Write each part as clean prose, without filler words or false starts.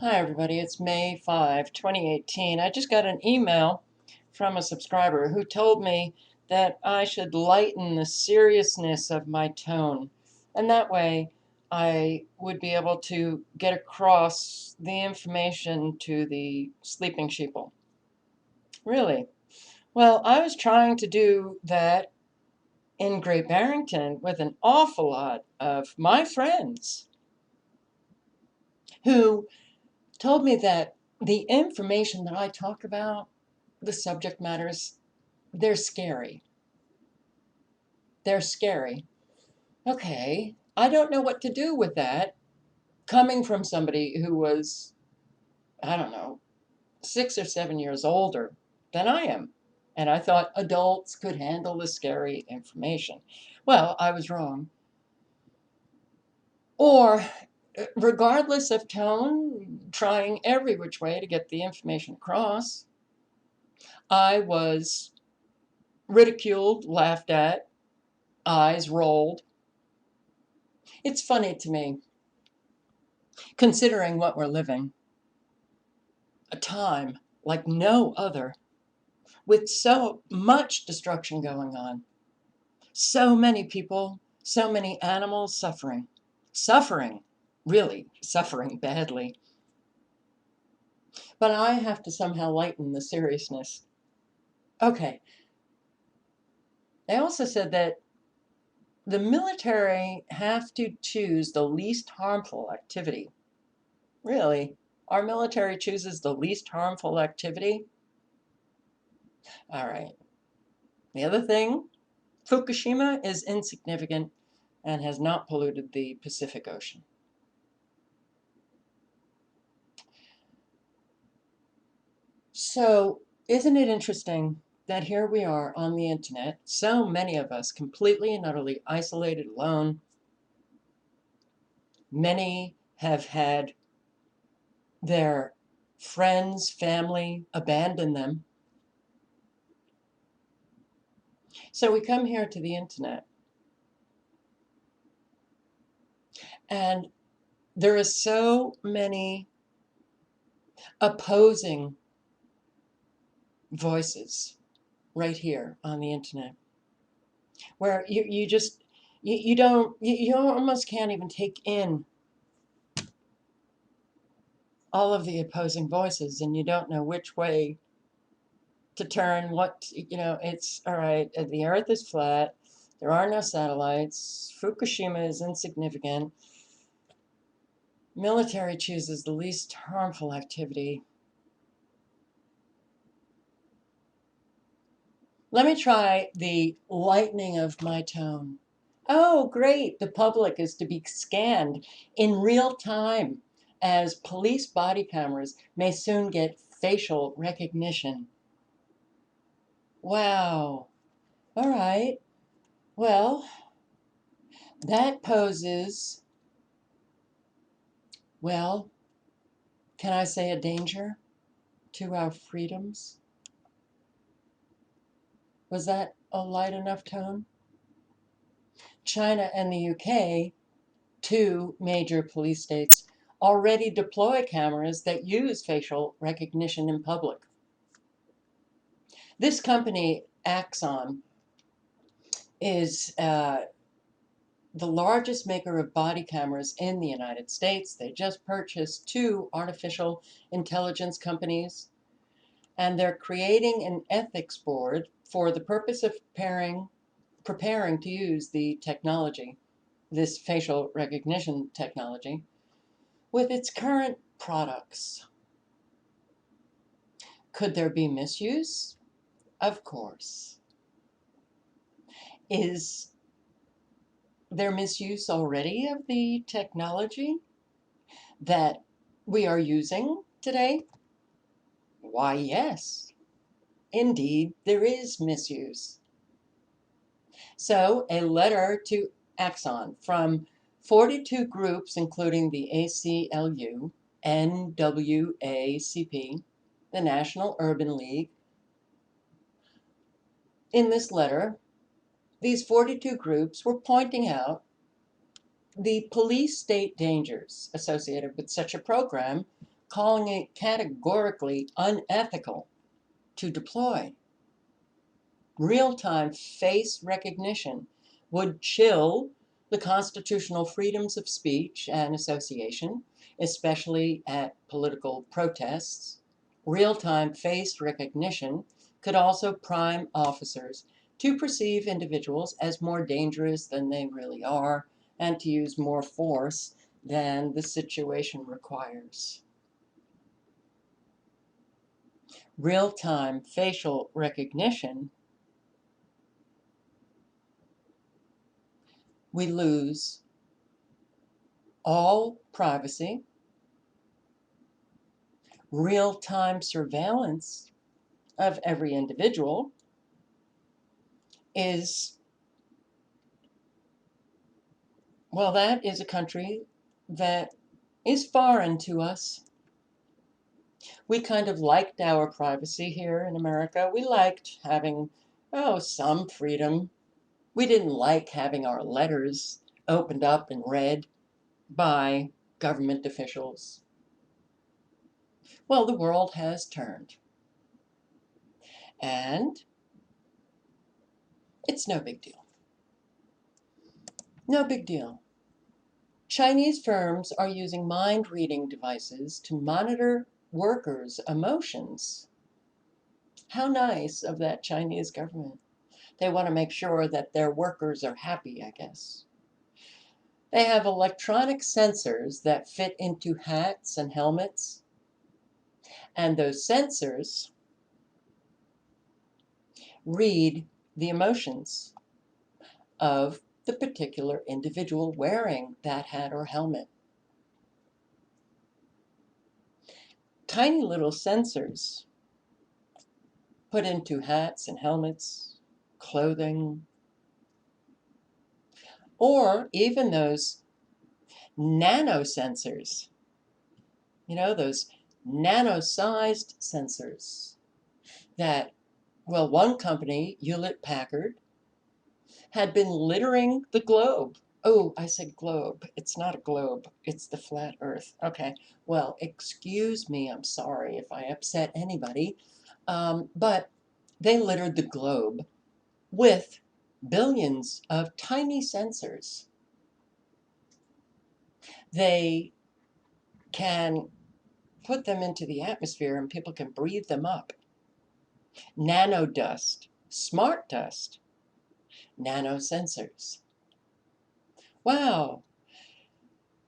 Hi, everybody. It's May 5, 2018. I just got an email from a subscriber who told me that I should lighten the seriousness of my tone. And that way, I would be able to get across the information to the sleeping sheeple. Really? Well, I was trying to do that in Great Barrington with an awful lot of my friends who told me that the information that I talk about, the subject matters, they're scary. They're scary. Okay, I don't know what to do with that coming from somebody who was, I don't know, 6 or 7 years older than I am. And I thought adults could handle the scary information. Well, I was wrong. Or, regardless of tone, trying every which way to get the information across, I was ridiculed, laughed at, eyes rolled. It's funny to me, considering what we're living, a time like no other, with so much destruction going on, so many people, so many animals suffering, really suffering badly. But I have to somehow lighten the seriousness. Okay, they also said that the military have to choose the least harmful activity. Really? Our military chooses the least harmful activity? All right. The other thing, Fukushima is insignificant and has not polluted the Pacific Ocean. So, isn't it interesting that here we are on the internet, so many of us completely and utterly isolated, alone? Many have had their friends, family abandon them. So we come here to the internet, and there are so many opposing voices right here on the internet, where you just you don't you almost can't even take in all of the opposing voices, and you don't know which way to turn. It's all right. The earth is flat. There are no satellites. Fukushima is insignificant. Military chooses the least harmful activity. Let me try the lightening of my tone. Oh, great. The public is to be scanned in real time, as police body cameras may soon get facial recognition. Wow. All right. Well, that poses, well, can I say a danger to our freedoms? Was that a light enough tone? China and the UK, two major police states, already deploy cameras that use facial recognition in public. This company, Axon, is the largest maker of body cameras in the United States. They just purchased two artificial intelligence companies, and they're creating an ethics board for the purpose of preparing to use the technology, this facial recognition technology, with its current products. Could there be misuse? Of course. Is there misuse already of the technology that we are using today? Why, yes. Indeed, there is misuse. So, a letter to Axon from 42 groups, including the ACLU, NAACP, the National Urban League. In this letter, these 42 groups were pointing out the police state dangers associated with such a program, calling it categorically unethical to deploy. Real-time face recognition would chill the constitutional freedoms of speech and association, especially at political protests. Real-time face recognition could also prime officers to perceive individuals as more dangerous than they really are and to use more force than the situation requires. Real-time facial recognition, we lose all privacy. Real-time surveillance of every individual is, well, that is a country that is foreign to us. We kind of liked our privacy here in America. We liked having, some freedom. We didn't like having our letters opened up and read by government officials. Well, the world has turned. And it's no big deal. No big deal. Chinese firms are using mind-reading devices to monitor workers' emotions. How nice of that Chinese government. They want to make sure that their workers are happy, I guess. They have electronic sensors that fit into hats and helmets. And those sensors read the emotions of the particular individual wearing that hat or helmet. Tiny little sensors put into hats and helmets, clothing, or even those nanosensors, those nano-sized sensors that, well, one company, Hewlett-Packard, had been littering the globe. Oh, I said globe. It's not a globe. It's the flat earth. Okay. Well, excuse me. I'm sorry if I upset anybody. But they littered the globe with billions of tiny sensors. They can put them into the atmosphere and people can breathe them up. Nano dust, smart dust, nanosensors. Wow,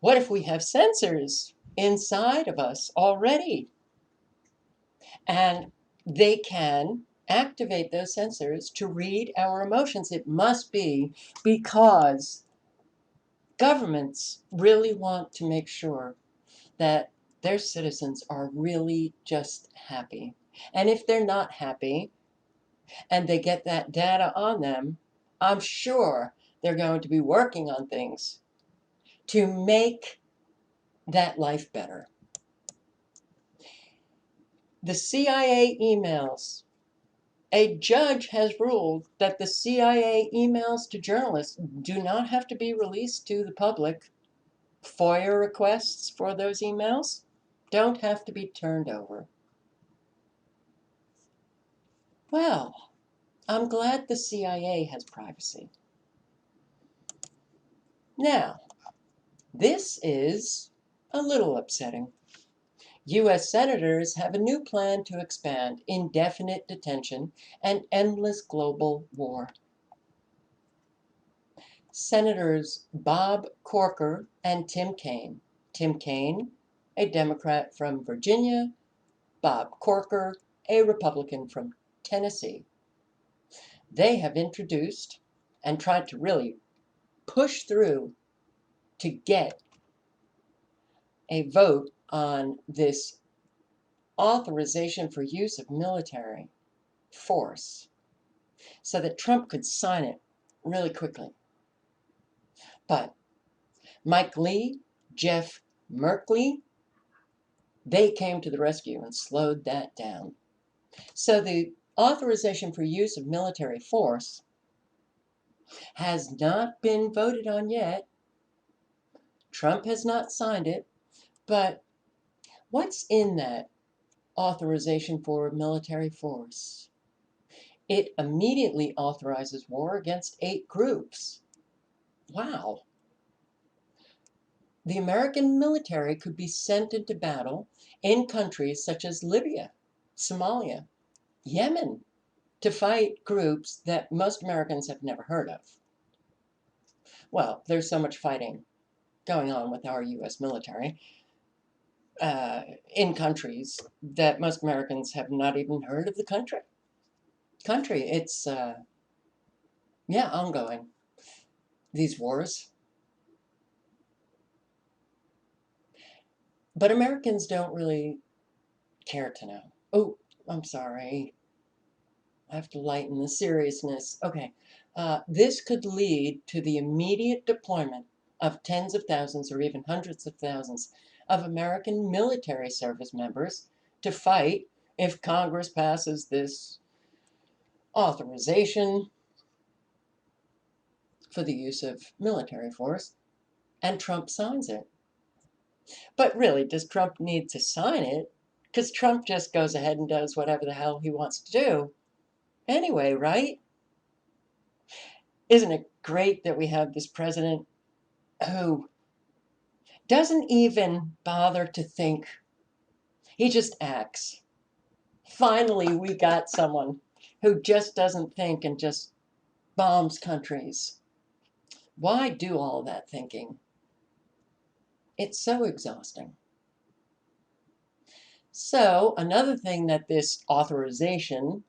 what if we have sensors inside of us already? And they can activate those sensors to read our emotions. It must be because governments really want to make sure that their citizens are really just happy. And if they're not happy and they get that data on them, I'm sure they're going to be working on things to make that life better. The CIA emails. A judge has ruled that the CIA emails to journalists do not have to be released to the public. FOIA requests for those emails don't have to be turned over. Well, I'm glad the CIA has privacy. Now, this is a little upsetting. U.S. senators have a new plan to expand indefinite detention and endless global war. Senators Bob Corker and Tim Kaine. Tim Kaine, a Democrat from Virginia, Bob Corker, a Republican from Tennessee. They have introduced and tried to really push through to get a vote on this authorization for use of military force so that Trump could sign it really quickly. But Mike Lee, Jeff Merkley, they came to the rescue and slowed that down. So the authorization for use of military force has not been voted on yet. Trump has not signed it, but What's in that authorization for military force? It immediately authorizes war against 8 groups. Wow. The American military could be sent into battle in countries such as Libya, Somalia, Yemen, to fight groups that most Americans have never heard of. Well, there's so much fighting going on with our US military in countries that most Americans have not even heard of the country. It's ongoing, these wars. But Americans don't really care to know. Oh, I'm sorry. I have to lighten the seriousness. Okay. This could lead to the immediate deployment of tens of thousands or even hundreds of thousands of American military service members to fight if Congress passes this authorization for the use of military force and Trump signs it. But really, does Trump need to sign it? Because Trump just goes ahead and does whatever the hell he wants to do anyway, right? Isn't it great that we have this president who doesn't even bother to think? He just acts. Finally, we got someone who just doesn't think and just bombs countries. Why do all that thinking? It's so exhausting. So, another thing that this authorization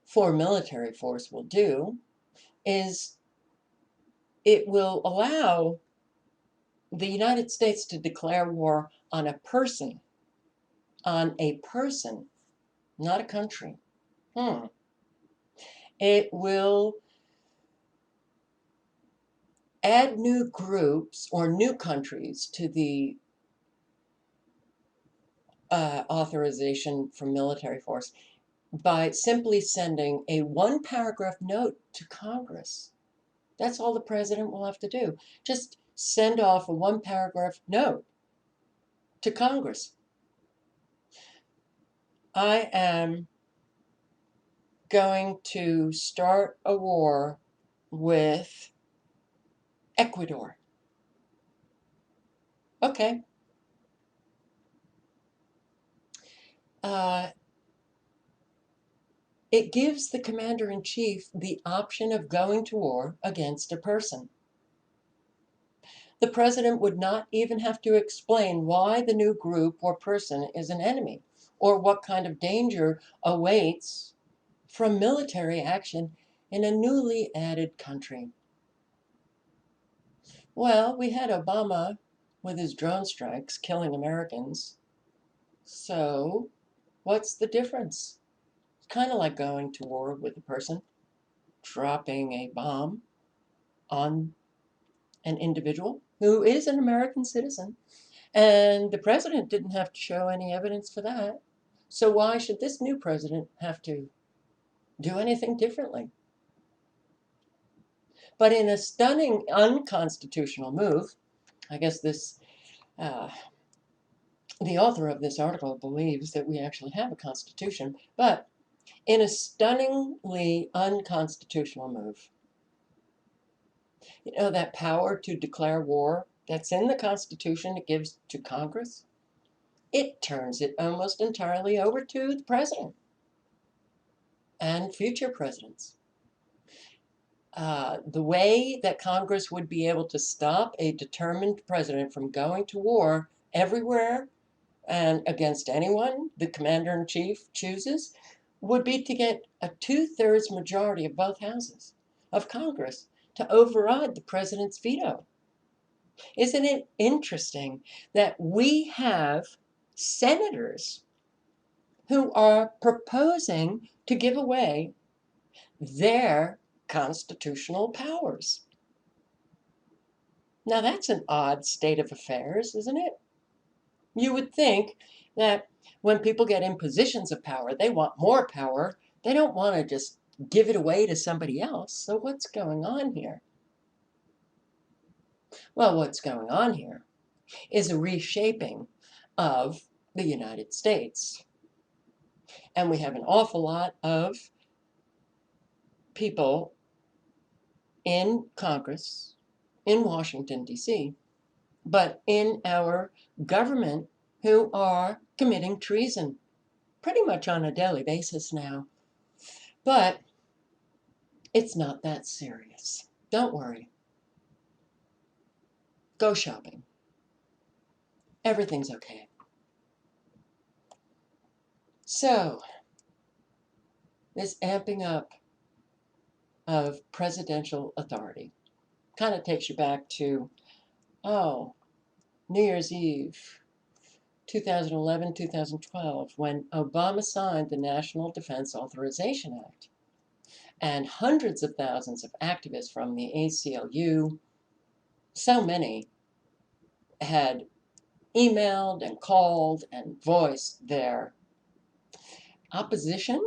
for military force will do is it will allow the United States to declare war on a person, not a country. It will add new groups or new countries to the authorization for military force by simply sending a 1-paragraph note to Congress. That's all the president will have to do. Just send off a 1-paragraph note to Congress. I am going to start a war with Ecuador. Okay. It gives the commander-in-chief the option of going to war against a person. The president would not even have to explain why the new group or person is an enemy, or what kind of danger awaits from military action in a newly added country. Well, we had Obama with his drone strikes killing Americans. So, what's the difference? It's kind of like going to war with a person, dropping a bomb on an individual who is an American citizen. And the president didn't have to show any evidence for that. So why should this new president have to do anything differently? But in a stunning unconstitutional move, I guess the author of this article believes that we actually have a constitution, but in a stunningly unconstitutional move, that power to declare war that's in the Constitution it gives to Congress, it turns it almost entirely over to the president and future presidents. The way that Congress would be able to stop a determined president from going to war everywhere and against anyone the commander-in-chief chooses would be to get a 2/3 majority of both houses of Congress to override the president's veto. Isn't it interesting that we have senators who are proposing to give away their constitutional powers? Now, that's an odd state of affairs, isn't it? You would think that when people get in positions of power, they want more power. They don't want to just give it away to somebody else. So, what's going on here? Well, what's going on here is a reshaping of the United States. And we have an awful lot of people in Congress, in Washington, D.C., but in our government who are committing treason pretty much on a daily basis now. But it's not that serious. Don't worry. Go shopping. Everything's okay. So, this amping up of presidential authority kind of takes you back to, oh, New Year's Eve, 2011, 2012, when Obama signed the National Defense Authorization Act. And hundreds of thousands of activists from the ACLU, so many, had emailed and called and voiced their opposition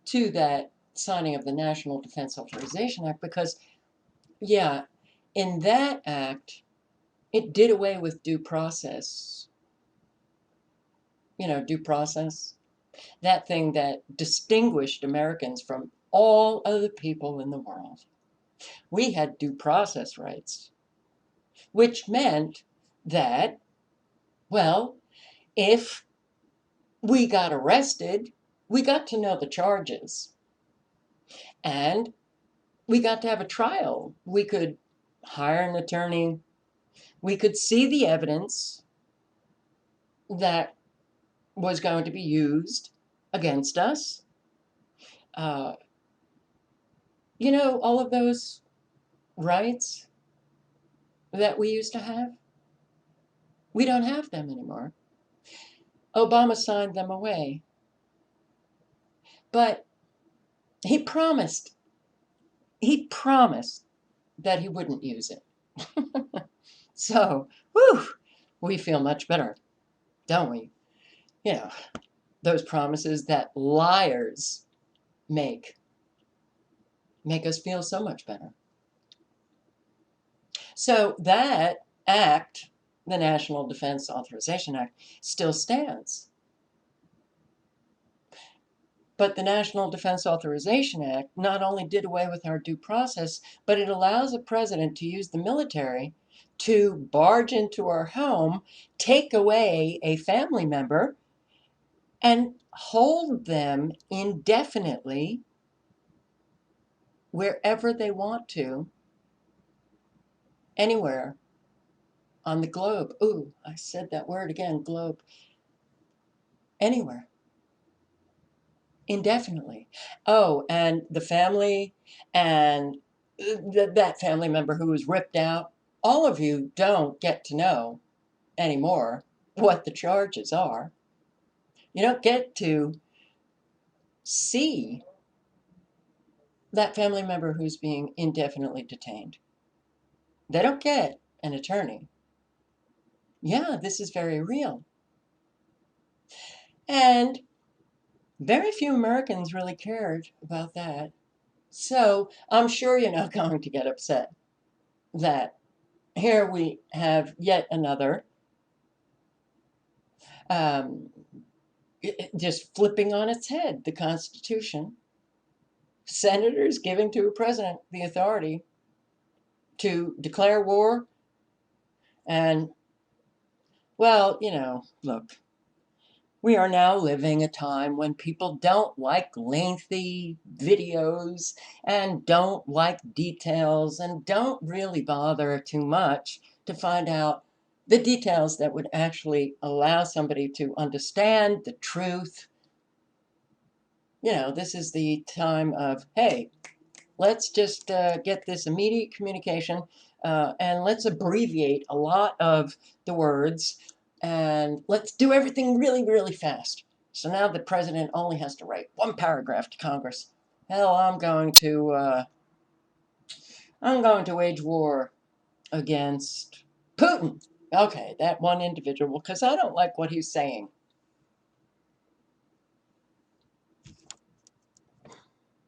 to that signing of the National Defense Authorization Act because, yeah, in that act, it did away with due process. You know, due process, that thing that distinguished Americans from all other people in the world. We had due process rights, which meant that, well, if we got arrested, we got to know the charges. And we got to have a trial. We could hire an attorney. We could see the evidence that was going to be used against us. Uh, you know, all of those rights that we used to have, we don't have them anymore. Obama signed them away. But he promised that he wouldn't use it. So, whew, we feel much better, don't we? You know, those promises that liars make us feel so much better. So that act, the National Defense Authorization Act, still stands. But the National Defense Authorization Act not only did away with our due process, but it allows a president to use the military to barge into our home, take away a family member, and hold them indefinitely wherever they want to, anywhere on the globe. Ooh, I said that word again, globe. Anywhere, indefinitely. Oh, and the family and that family member who was ripped out, all of you don't get to know anymore what the charges are. You don't get to see that family member who's being indefinitely detained. They don't get an attorney. Yeah, this is very real. And very few Americans really cared about that. So I'm sure you're not going to get upset that here we have yet another um, just flipping on its head the Constitution. Senators giving to a president the authority to declare war. And, well, you know, look, we are now living a time when people don't like lengthy videos and don't like details and don't really bother too much to find out the details that would actually allow somebody to understand the truth. You know, this is the time of, hey, let's just get this immediate communication and let's abbreviate a lot of the words and let's do everything really, really fast. So now the president only has to write one paragraph to Congress. Hell, I'm going to wage war against Putin. Okay, that one individual, because I don't like what he's saying.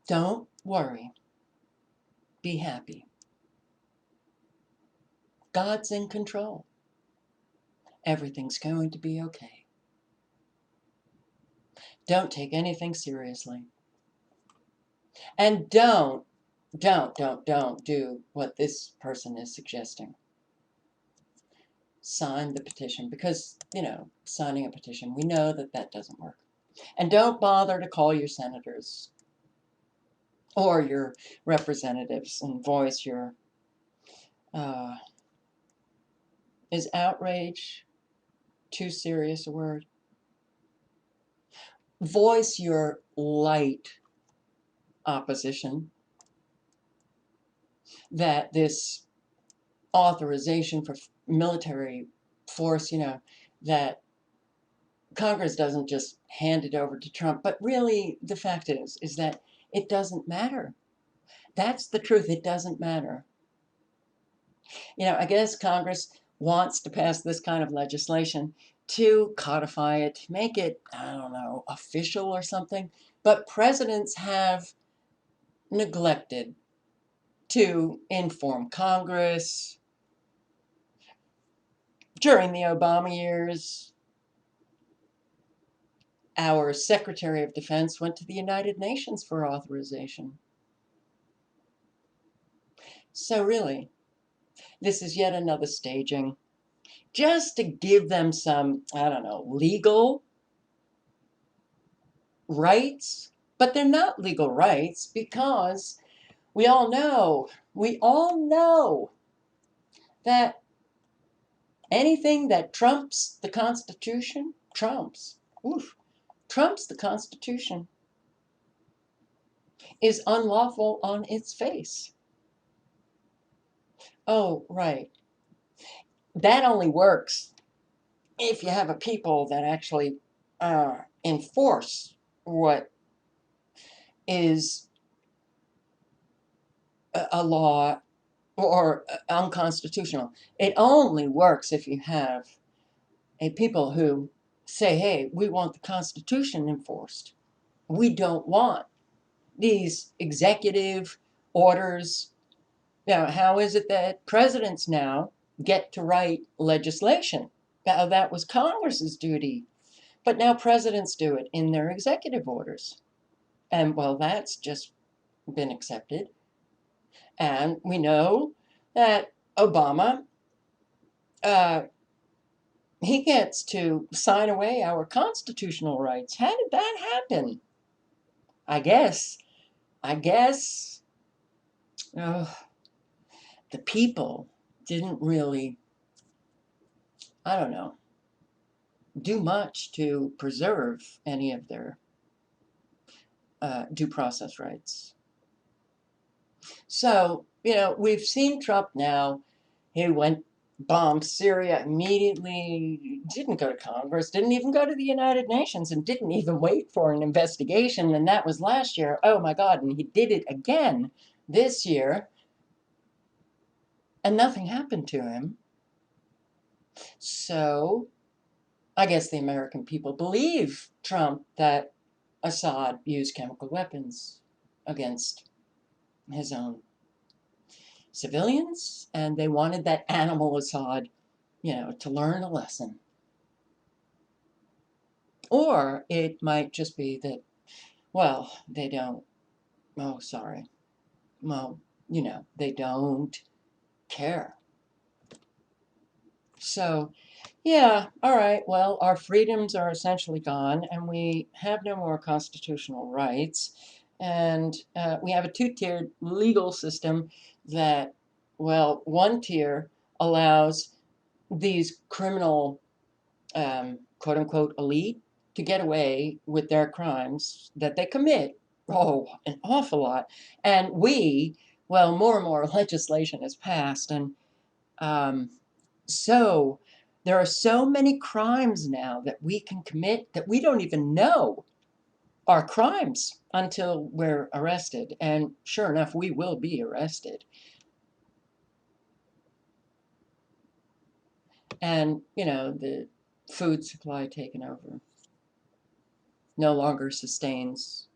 Don't worry. Be happy. God's in control. Everything's going to be okay. Don't take anything seriously. And don't do what this person is suggesting. Sign the petition because, signing a petition, we know that that doesn't work. And don't bother to call your senators or your representatives and voice your, is outrage too serious a word? Voice your light opposition that this authorization for military force, that Congress doesn't just hand it over to Trump, but really the fact is that it doesn't matter. That's the truth. It doesn't matter. I guess Congress wants to pass this kind of legislation to codify it, to make it, I don't know, official or something. But presidents have neglected to inform Congress. During the Obama years, our Secretary of Defense went to the United Nations for authorization. So really, this is yet another staging, just to give them some, I don't know, legal rights. But they're not legal rights because we all know that anything that trumps the Constitution, trumps the Constitution, is unlawful on its face. Oh, right. That only works if you have a people that actually enforce what is a law or unconstitutional. It only works if you have a people who say, hey, we want the Constitution enforced. We don't want these executive orders. Now, how is it that presidents now get to write legislation? Now, that was Congress's duty. But now presidents do it in their executive orders. And well, that's just been accepted. And we know that Obama, he gets to sign away our constitutional rights. How did that happen? I guess, the people didn't really, I don't know, do much to preserve any of their due process rights. So, we've seen Trump now. He bombed Syria immediately, didn't go to Congress, didn't even go to the United Nations, and didn't even wait for an investigation. And that was last year. Oh my God. And he did it again this year. And nothing happened to him. So I guess the American people believe Trump that Assad used chemical weapons against his own civilians, and they wanted that animal Assad, to learn a lesson. Or it might just be that, well, they don't, oh, sorry. Well, they don't care. So, yeah, all right, well, our freedoms are essentially gone, and we have no more constitutional rights. And we have a two-tiered legal system that, well, one tier allows these criminal, quote unquote, elite to get away with their crimes that they commit. Oh, an awful lot. And more and more legislation has passed. And so there are so many crimes now that we can commit that we don't even know are crimes until we're arrested. And sure enough, we will be arrested. And, the food supply taken over no longer sustains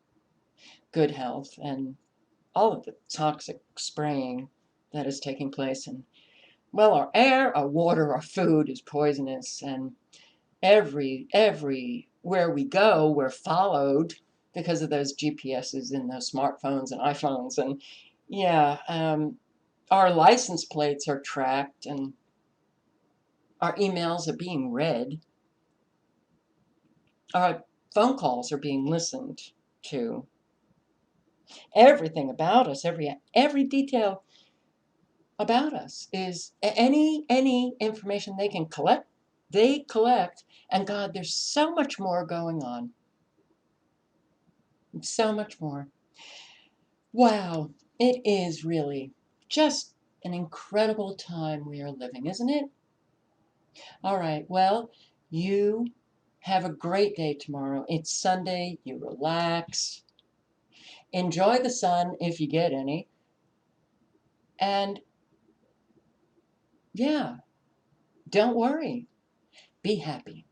good health, and all of the toxic spraying that is taking place. And, well, our air, our water, our food is poisonous. And Everywhere we go, we're followed because of those GPSs in those smartphones and iPhones. And yeah, our license plates are tracked and our emails are being read. Our phone calls are being listened to. Everything about us, every detail about us is any information they can collect, they collect. And God, there's so much more going on. So much more. Wow, it is really just an incredible time we are living, isn't it? All right, well, you have a great day tomorrow. It's Sunday, you relax, enjoy the sun if you get any, and yeah, don't worry, be happy.